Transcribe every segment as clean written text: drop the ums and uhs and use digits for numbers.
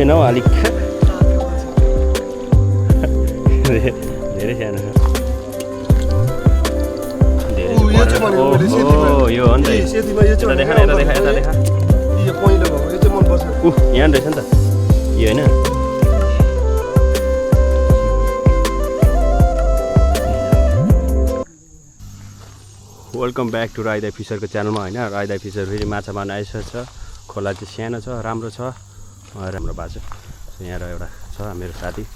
छैन हौ अलिक धेरै सानो छ यो हो नि त यता देखा यता देखा यता देखा यहाँ रहेछ नि त यो होइन वेलकम ब्याक टु राइदा फिसरको च्यानलमा होइन राइदा फिसर फेरि माछा मार्न आइसकेको छ खोला चाहिँ सानो छ राम्रो छ राम्रो बाटो यहाँ एउटा छ मेरो साथी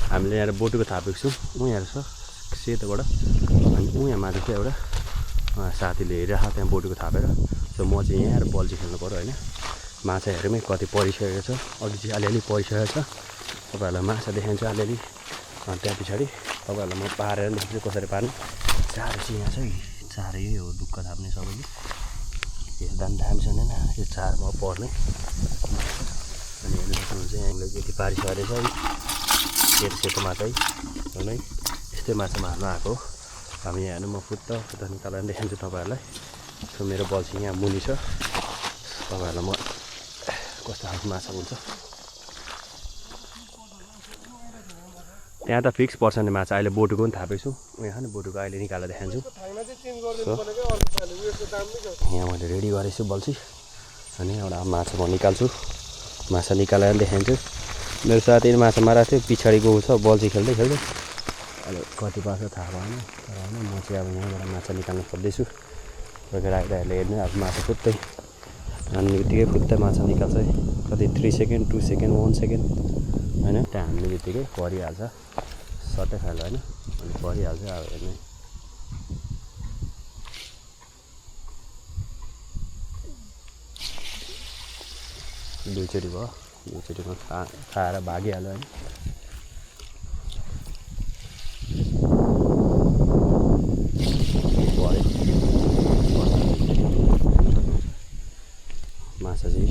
हामीले यहाँ बोटुको थापेको छौँ ऊ यहाँ छ सेतोबाट अनि ऊ यहाँ माथि चाहिँ एउटा साथीले हेरिरहेको त्यहाँ बोटुको थापेर सो म चाहिँ यहाँ आएर बल चाहिँ खेल्नु पऱ्यो होइन माछा हेरौँ कति परिसकेको छ अघि चाहिँ अलिअलि परिसकेको छ तपाईँहरूलाई माछा देखाइन्छ अलिअलि त्यहाँ पछाडि तपाईँहरूलाई म पारेर देखाउँछु कसरी पार्ने चारो चाहिँ यहाँ छ चारो यही हो ढुक्क थाप्ने सबैले हेर्दा पनि दामी छ नि यो चारमा पर्ने अनि हेर्नु सक्नुहुन्छ यहाँले यति पारिसकेको छ सेतो सेतो माछा है यस्तै माछा मार्नु आएको हामी यहाँ हेर्नु म फुत्त निकालेर देखाउँछु तपाईँहरूलाई सो मेरो बल चाहिँ यहाँ मुनि छ तपाईँहरूलाई म कस्तो खालको माछा हुन्छ त्यहाँ त फिक्स पर्छ नि माछा अहिले बोटुको पनि थापेको छु यहाँ नि बोटुको अहिले निकालेर देखाउँछु यहाँ मैले रेडी गरेको छु बल्छी अनि एउटा माछा म निकाल्छु माछा निकालेर देखाउँछु मेरो साथीले माछा मारेको थियो पछाडि गएको छ बल्छी खेल्दै खेल्दै अहिले कति पर्छ थाहा भएन तर होइन म चाहिँ अब यहाँबाट माछा निकाल्नु खोज्दैछु कोही बेला आइदाहरूले हेर्नु अब माछा फुत्तै हान्ने बित्तिकै फुत्तै माछा निकाल्छ है कति 3 सेकेन्ड 2 सेकेन्ड 1 सेकेन्ड होइन त्यहाँ हान्ने बित्तिकै परिहाल्छ सट्टै खाल्यो होइन अनि परिहाल्छ अब हेर्नु दुईचोटि भयो दुईचोटिमा खाएर भागिहाल्यो होइन माछा चाहिँ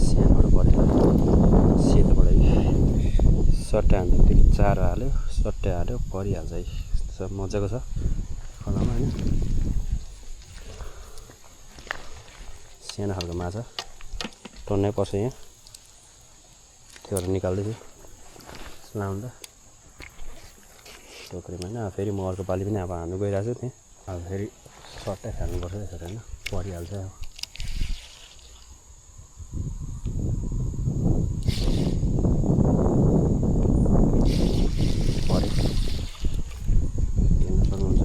सानोबाट परेको सेतोबाट सट्टै हान्दा बित्तिकै चारो हाल्यो सट्टै हाल्यो परिहाल्छ है सब मजाको छ खोलामा होइन सानो खालको माछा टन्नै पर्छ यहाँ त्योहरू निकाल्दैछु लाउँदा टोकरीमा होइन फेरि म अर्को पालि पनि अब हान्नु गइरहेको छु त्यहाँ अब फेरि सट्टै फाल्नुपर्छ त्यसरी होइन परिहाल्छ अब हेर्नु सक्नुहुन्छ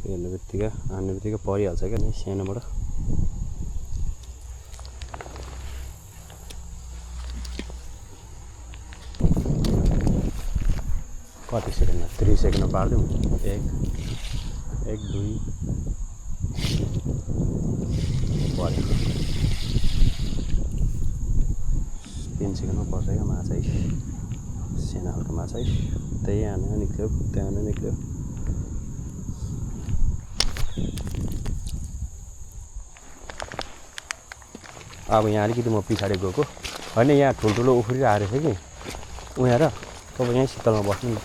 हेर्ने बित्तिकै हान्ने बित्तिकै परिहाल्छ क्या नि सानोबाट कति सेकेन्डमा 3 सेकेन्डमा पारिदिउँ 1 2 पऱ्यो 3 सेकेन्डमा पर्छ क्या माछा है सानो खालको माछा है त्यही हानेर निक्ल्यो त्यहाँ हानेर निक्ल्यो अब यहाँ अलिकति म पछाडि गएको होइन यहाँ ठुल्ठुलो उफ्रिरहेको रहेछ कि उहाँ र तपाईँ यहीँ शीतलमा बस्नु नि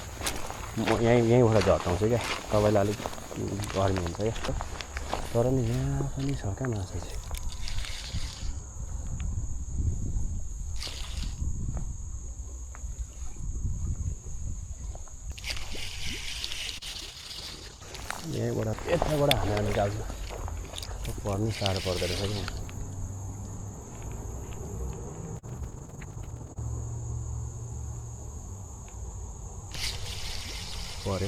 म यहीँबाट झर्टाउँछु क्या तपाईँलाई अलिक गर्मी हुन्छ क्या तर नि यहाँ पनि छ क्या माछा चाहिँ यहीँबाट यताबाट हानेर निकाल्छु पर्नु साह्रो पर्दो रहेछ कि पऱ्यो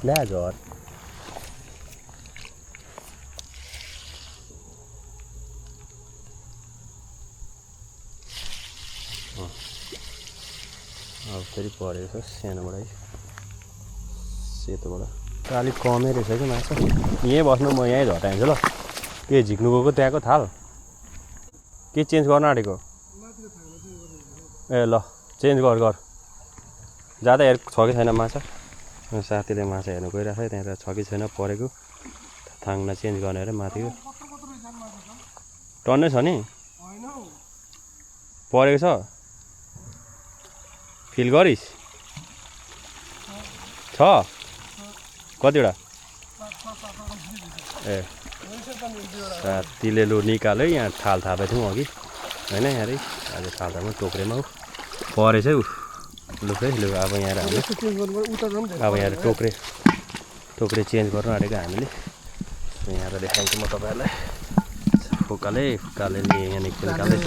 ल्या झर अब फेरि परेको छ सानोबाट है सेतोबाट अलिक कमै रहेछ कि माछा यहीँ बस्नु म यहीँ झटाइन्छु ल के झिक्नु गएको त्यहाँको थाल के चेन्ज गर्न आँटेको ए ल चेन्ज गर जाँदा हेर छ कि छैन माछा साथीले माछा हेर्नु गइरहेको छ त्यहाँ छ कि छैन परेको थाङ्ना चेन्ज गर्ने अरे माथिको टन्नै छ नि परेको छ फिल गरिस् छ कतिवटा ए साथीले लु निकाल्यो यहाँ थाल थापेको थियौँ अघि होइन यहाँरै आज थाल थाप्नु टोक्रेमा ऊ परेछ है ऊ लु है लु अब यहाँ हामीले अब यहाँ टोक्रे चेन्ज गर्नु आँटेको हामीले यहाँ त देखाउँछु म तपाईँहरूलाई फुकाले यहाँ निकाल्दैछ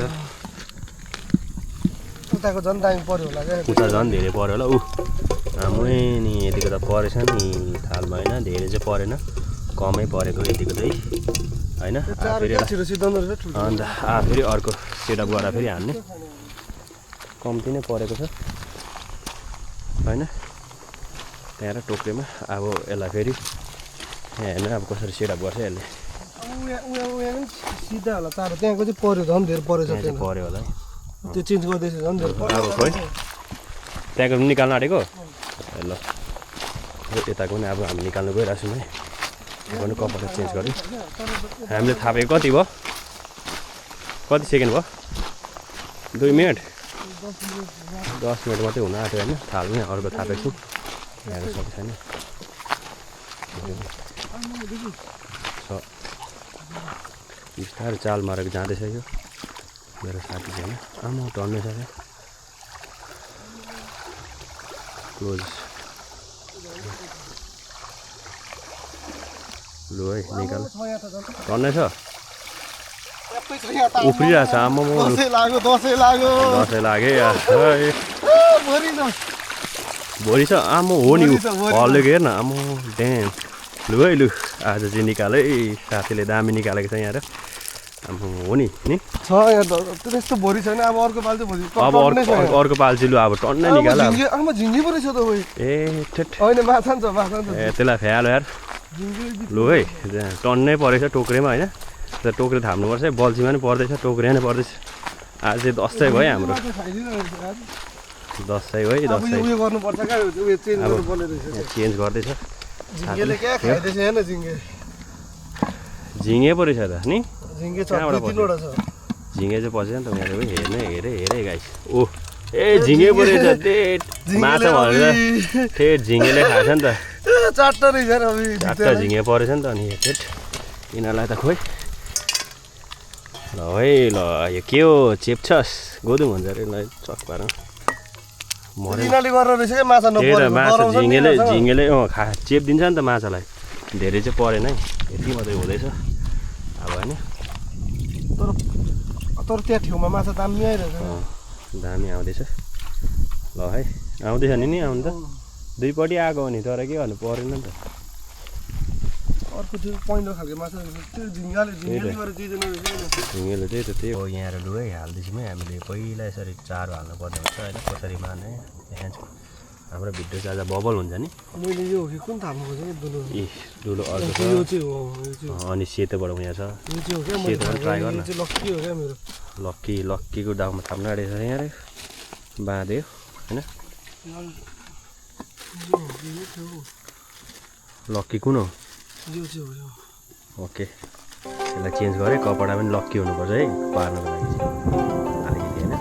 उताको झन् दामी पर्यो होला क्या उता झन् धेरै पऱ्यो होला ऊ आमै नि यतिको त परेछ नि थालमा होइन धेरै चाहिँ परेन कमै परेको यतिको चाहिँ होइन अन्त फेरि अर्को सेटअप गरेर फेरि हान्ने कम्ती नै परेको छ होइन त्यहाँ र टोक्रेमा अब यसलाई फेरि हेर्नु अब कसरी सेटअप गर्छ यसले सिधा होला तार त्यहाँको चाहिँ पर्यो झन् धेरै परेछ पऱ्यो होला त्यो चेन्ज गर्दैछ झन् धेरै अब खोइ त्यहाँको पनि निकाल्नु आँटेको ल यताको पनि अब हामी निकाल्नु गइरहेको छौँ है पनि कपडा चेन्ज गऱ्यौँ हामीले थापेको कति भयो कति सेकेन्ड भयो 2 मिनट 10 मिनट मात्रै हुन आँट्यो होइन थाल पनि अर्को थापेको छु हेर्नु सक्छ छैन बिस्तारै चाल मारेको जाँदैछ यो मेरो साथी छैन आमा टर्नै छ क्या क्लोज लु है निकाल टर्नै छ उफ्रिरहेको छ आमा दसैँ लाग्यो भोलि छ आमा हो नि हल्लेको हेर्न आमा ड्याम लु है लु आज चाहिँ निकाल है साथीले दामी निकालेको छ यहाँ र अब हो नि छ यहाँ त्यस्तो भोरी छैन अब अर्को पाल चाहिँ भोलि अब अर्को पाल चाहिँ लु अब टन्नै निकाल आमा झिङ्गी पो रहेछ त ओइ ए ठेट होइन माछा छ ए त्यसलाई फ्यालो यार लु है टन्नै परेछ टोक्रेमा होइन त्यो टोक्रे थाप्नुपर्छ है बल्छीमा पनि पर्दैछ टोक्रे नै पर्दैछ आज चाहिँ दसैँ भयो हाम्रो दसैँ है दसैँ चेन्ज गर्दैछ झिङ्गे पो रहेछ त नि झिङ्गे चाहिँ पसेछ नि त उनीहरू हेरे गाइस ओ ए झिङ्गे पो रहेछ डेट माछा भनेर ठेट झिङ्गेले खाएछ नि त चारवटा झिङ्गे परेछ नि त अनि ठेट यिनीहरूलाई त खोइ ल है ल यो के हो चेप्छस् गोदुङ हुन्छ अरे ल चक पार झिङ्गेले चेप दिन्छ नि त माछालाई धेरै चाहिँ परेन है यति मात्रै हुँदैछ अब होइन तर त्यहाँ ठाउँमा माछा दामी आइरहेछ दामी आउँदैछ ल है आउँदैछ नि आउनु त दुईपट्टि आएको हो नि तर के गर्नु परेन नि त अर्को त्यो पहिलो खालको माछा त्यो झिङ्गाले झिङ्गेले त्यही त त्यही हो यहाँ लु है हाल्दैछौँ है हामीले पहिला यसरी चारो हाल्नु पर्ने हुन्छ होइन कसरी मार्ने देखाउँछु हाम्रो भिडियो चाहिँ आज बबल हुन्छ नि मैले यो कि कुन थाल्नु खोजेँ दुलो ए दुलो अर्को छ अनि सेतोबाट उयो छ सेतो पनि ट्राई गर्न लक्की हो क्या मेरो लक्कीको डाउमा थाप्नु आँटेको छ यहाँ बाँध्यो होइन लक्की कुन हो ओके यसलाई चेन्ज गरेँ कपडा पनि लक्की हुनुपर्छ है पार्नको लागि चाहिँ अलिकति होइन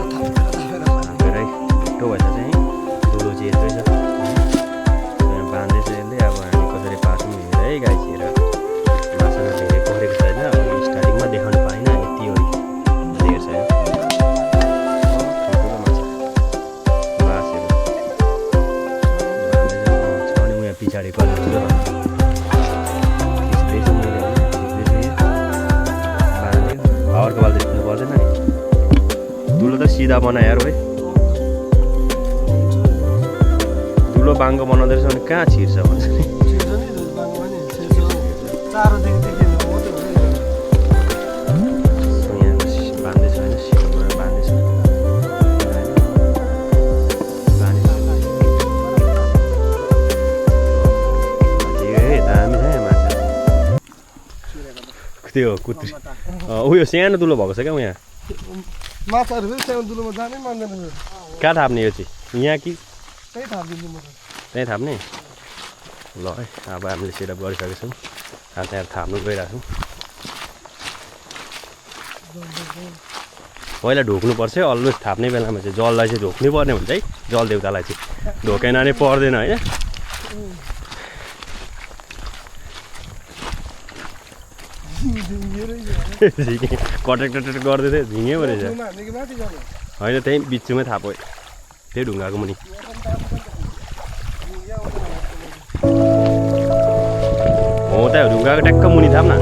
थापेरै छिट्टो भएछ चाहिँ दुलो चेन्ज रहेछ बाँध्दैछ यसले अब हामी कसरी पार्छौँ हेर है गाई हेर माछा धेरै परेको छैन अब स्टार्टिङमा देखाउनु पाइनँ यति हो धेर छ पछाडि अर्को बाल चाहिँ पर्दैन नि दुलो त सिधा बनायो यार है दुलो बाङ्गो बनाउँदै रहेछ भने कहाँ छिर्छ भन्छ नि बाँध्दैछ होइन सिक्नुमा बाँध्दैछ त्यो कुत्री उयो सानो दुलो भएको छ क्या यहाँ माछाहरू फेरि सानो दुलोमा जानै मान्दैन कहाँ थाप्ने यो चाहिँ यहाँ कि त्यही थाप्दिन्छु म त्यहीँ थाप्ने ल है अब हामीले सेटअप गरिसकेको छौँ अब त्यहाँ थाप्नु गइरहेको छौँ पहिला ढोक्नुपर्छ अलवेज थाप्ने बेलामा चाहिँ जललाई चाहिँ ढोक्नै पर्ने हुन्छ है जल देउतालाई चाहिँ ढोकेन भने पर्दैन होइन कटेक टटेक गर्दै थियो झिङ्गै पो रहेछ होइन त्यहीँ बिचमै थापो त्यही ढुङ्गाको मुनि हो त ढुङ्गाको ट्याक्क मुनि थाप न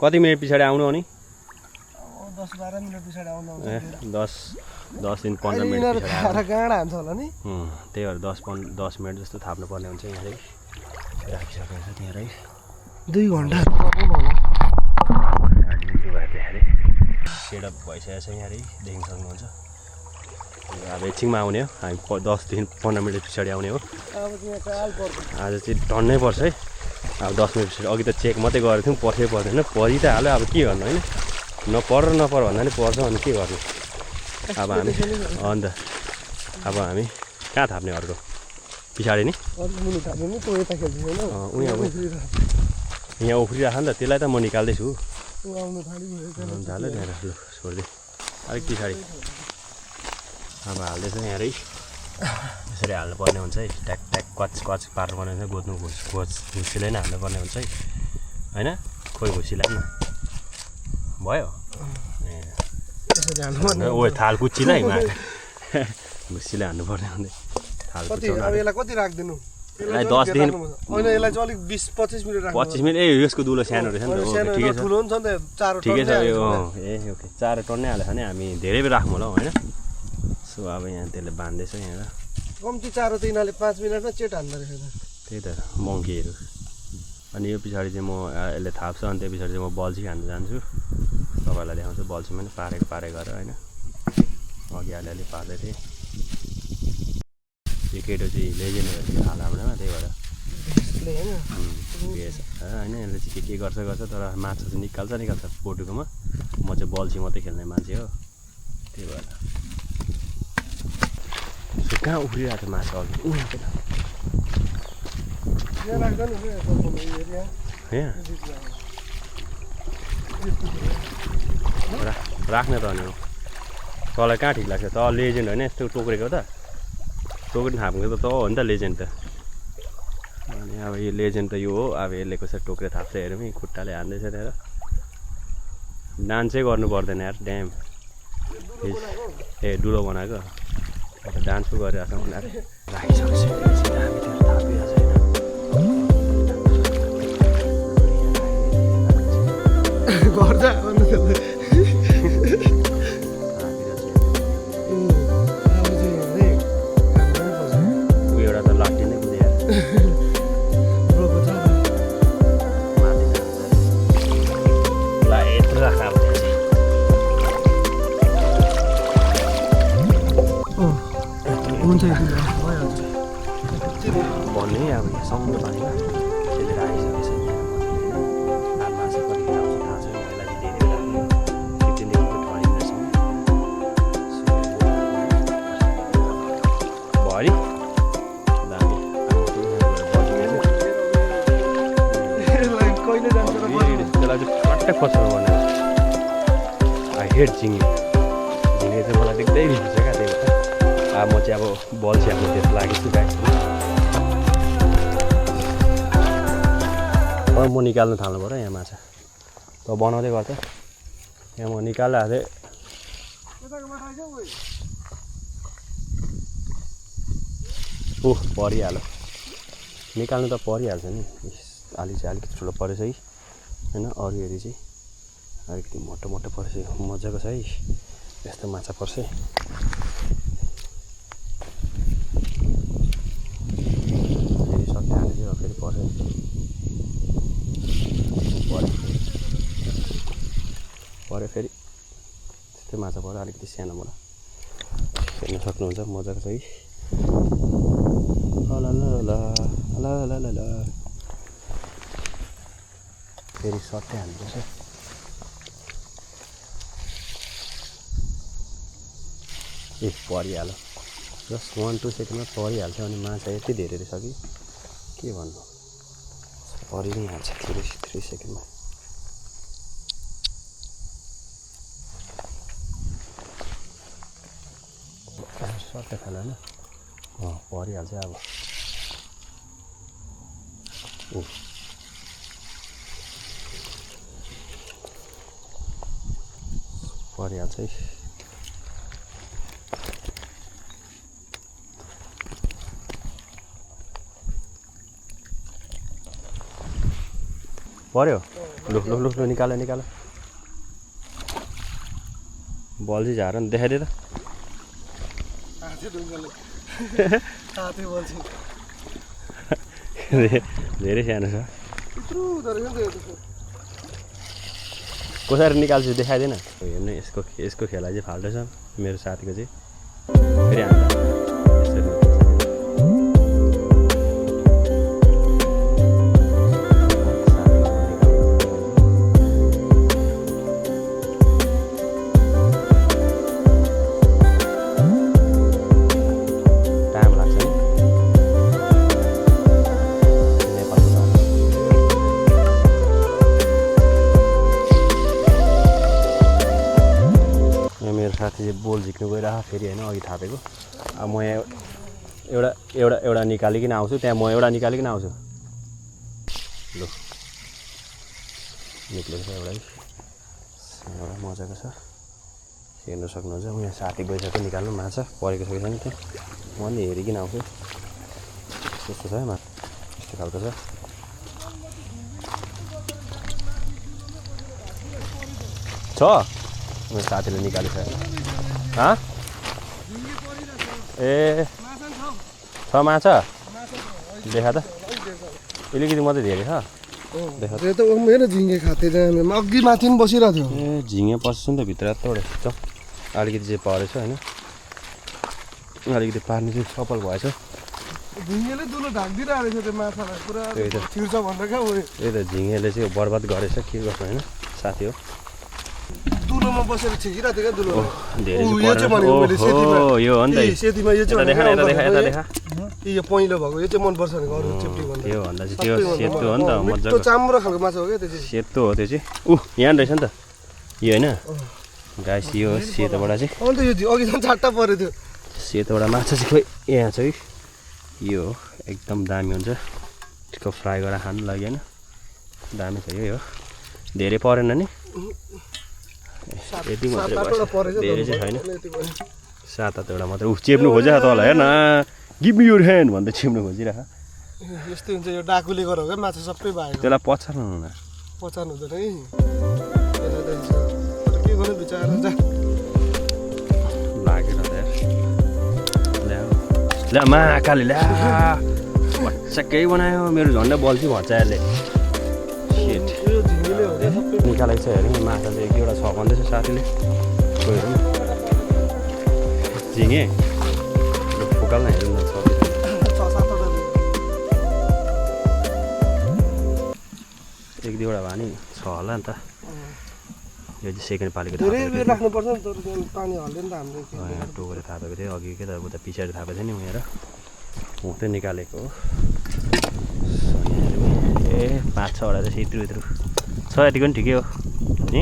कति मिनट पछाडि आउनु अनि 10-12 मिनट पछाडि आउनु ए 10 दिन 15 मिनट पछाडि गाडा हान्छ होला नि त्यही भएर 10 मिनट जस्तो थाप्नु पर्ने हुन्छ यहाँरै राखिसकेको छ त्यहाँरै 2 घन्टा सेटअप भइसकेको छ यहाँरै देख्न सक्नुहुन्छ अब एकछिनमा आउने हो हामी 10 दिन 15 मिनट पछाडि आउने हो आज चाहिँ टन्नै पर्छ है अब 10 मिनट पछाडि अघि त चेक मात्रै गरेको थियौँ पर्छै पर्दैन परि त हाल्यो अब के गर्नु होइन नपर भन्दा पनि पर्छ अनि के गर्नु अब हामी अन्त अब हामी कहाँ थाप्ने अर्को पछाडि नि यहाँ उफ्रिराख नि त त्यसलाई त म निकाल्दैछु झालो त्यहाँ लु छोड्दै अलिक पछाडि अब हाल्दैछ यहाँरै यसरी हाल्नुपर्ने हुन्छ है ट्याक ट्याक कच कच पार्नुपर्ने हुन्छ गोद्नु घुसीलाई नै हाल्नुपर्ने हुन्छ है होइन खोइ घुसीलाई न भयो ए ओ थाल कुच्चीलाई घुसीले हाल्नुपर्ने हुँदै थाल कति राख्दिनु 10 दिन होइन यसलाई चाहिँ अलिक 20-25 मिनट राख्नु 25 मिनट ए यसको दुलो सानो रहेछ नि त ठिकै छ ठुलो हुन्छ नि त 4 ठिकै छ यो ए ओके 4 टन्नै हालेछ भने हामी धेरै बेर राख्छौँ होला होइन सो अब यहाँ त्यसले बाँध्दैछ यहाँ कम्ती 4 त यिनीहरूले 5 मिनटमा चेट हाल्दो रहेछ त्यही त मङ्कीहरू अनि यो पछाडि चाहिँ म यसले थाप्छ अनि त्यो पछाडि चाहिँ म बल्छी खानु जान्छु तपाईँहरूलाई देखाउँछु बल्छीमा नि पारे गरेर होइन अघि अलिअलि पार्दै थिएँ यो केटो चाहिँ लेजेन्ड भएपछि हाल हाम्रोमा त्यही भएर होइन यसले चाहिँ के गर्छ तर माछा चाहिँ निकाल्छ पोटुकोमा म चाहिँ बल्छी मात्रै खेल्ने मान्छे हो त्यही भएर कहाँ उफ्रिरहेको थियो माछा अघि राख्ने त अनि तँलाई कहाँ ठिक लाग्छ त लेजेन्ड होइन यस्तो टोक्रेको त टोक्रेर थाप्नु त हो नि त लेजेन्ड त अनि अब यो लेजेन्ड त यो हो अब यसले कसरी टोक्रेर थाप्छ हेरौँ नि खुट्टाले हान्दैछ त्यहाँ डान्सै गर्नु पर्दैन यार ड्याम ए डुलो बनाएको डान्स पो गरिरहेको छ उनीहरू राखिसकेपछि एउटा त लाठी नै कुदेर यत्रो राख भन्ने अब यहाँ समुद्र पानीमा त्यसले राखिसकेको छ यहाँ माछा कति आउँछ थाहा छैन यसलाई चाहिँ धेरै राख्नु 15 देखिको 20 मिनटसम्म भरि दामी त्यसलाई चाहिँ पट्टै खोज्नु पर्ने आई हेट झिङ्गे चाहिँ मलाई देख्दै रिस छ क्या त्यही भएर अब म चाहिँ अब बल्छी हाल्नु त्यस्तो लागेको छु गाई अब म निकाल्नु थाल्नु पऱ्यो यहाँ माछा त बनाउँदै गर्छ यहाँ म निकाल्दा थिएँ ऊ परिहाल्यो निकाल्नु त परिहाल्छ नि अलिकति ठुलो परेछ है होइन अरू हेरी चाहिँ अलिकति मोटो परेछ मजाको छ है यस्तो माछा पर्छ फेरि सट्टा हाल्यो फेरि पर्छ पऱ्यो फेरि त्यस्तै माछा पऱ्यो अलिकति सानोबाट हेर्न सक्नुहुन्छ मजाको छ है ल ल ल ल ल ल ल फेरि सट्टै हाल्नुपर्छ ए परिहाल्यो जस्ट 1-2 सेकेन्डमा परिहाल्छ अनि माछा यति धेरै रहेछ कि के भन्नु परि नै हाल्छ 3 सेकेन्डमा सट्टै खाना होइन परिहाल्छ अब परिहाल्छ है पर्यो लु लु लु लु निकाल बल चाहिँ झार नि देखाइदिए त धेरै सानो छ कसरी निकाल्छु देखाइदिएन हेर्नु यसको खेला चाहिँ फाल्टो छ मेरो साथीको चाहिँ फेरि हाल्दा साथी चाहिँ बोल झिक्नु गइरहेको फेरि होइन अघि थापेको अब म यहाँ एउटा निकालिकन आउँछु त्यहाँ म एउटा निकालिकन आउँछु लु निक्लेको छ एउटा मजाको छ हेर्नु सक्नुहुन्छ म यहाँ साथी गइसक्यो निकाल्नु माछा परेको छ कि छैन त्यहाँ म नि हेरिकन आउँछु त्यस्तो छ है यस्तो खालको छ मेरो साथीले निकालिसक्यो ए छ माछा देखा त अलिकति मात्रै धेरै छ देखा त मेरो झिङ्गे खाते अघि माथि पनि बसिरहेको थियो ए झिङ्गे पस्छ नि त भित्र त अलिकति चाहिँ परेछ होइन अलिकति पार्नु चाहिँ सफल भएछ झिङ्गेले दुलो ढाकिदिरहेको रहेछ त्यो माछालाई पुरा छिर्छ भनेर क्या त्यही त झिङ्गेले चाहिँ बर्बाद गरेछ के गर्छ होइन साथी हो दुलोमा बसेर छिकिरहेको थियो क्या दुलो धेरै यो हो नि त सेतीमा यो चाहिँ देखा यो पहिलो भएको यो चाहिँ मनपर्छ भनेको अरू चेप्टी भन्दा त्यो भन्दा चाहिँ त्यो सेतो हो नि त मजाको चाम्रो खालको माछा हो क्या त्यो चाहिँ सेतो हो त्यो चाहिँ यहाँ रहेछ नि त यो होइन गाइस यो सेतोबाट चाहिँ अन्त यो अघि झन् चारवटा पऱ्यो त्यो सेतोबाट माछा चाहिँ खोइ यहाँ छ है यो एकदम दामी हुन्छ त्यसको फ्राई गरेर खानु लागि होइन दामी छ यो धेरै परेन नि यति मात्रै धेरै चाहिँ छैन 7-8वटा मात्रै चेप्नु खोजेर तल हेर न गिभ मी योर ह्यान्ड भन्दै चेप्नु खोजिरह यस्तै हुन्छ यो डाकुले गर हो क्या माछा सबै भएको त्यसलाई पछार्नु हुँदैन है के गर्नु बिचारा लागेर ल्या महाकाले ल्या भच्चक्कै बनायो मेरो झन्डै बल्छी भच्चाहरूले निकालेको छ हेरौँ माछा चाहिँ 1-2वटा छ भन्दैछ साथीले गयो झिङ्गे फुकाल न हेरौँ न 1-2वटा भए नि छ होला नि त यो चाहिँ सेकेन्ड पालीको राख्नुपर्छ नि तर पानी हाल्दैन त हाम्रो यहाँ टोकेर थापेको थियो अघि के त उता पछाडि थापेको थियो नि उहाँ हुँदै निकालेको हो ए 5-6वटा चाहिँ यत्रु छ यतिको पनि ठिकै हो नि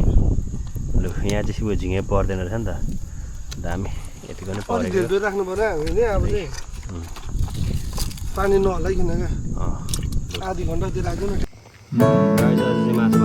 लु यहाँ चाहिँ झिङ्गे पर्दैन रहेछ नि त दामी यतिको नै परेको राख्नु पर्यो हामीले अब चाहिँ पानी नहलाइकन क्या आधी घन्टा त्यो लाग्दैन माछा मार्न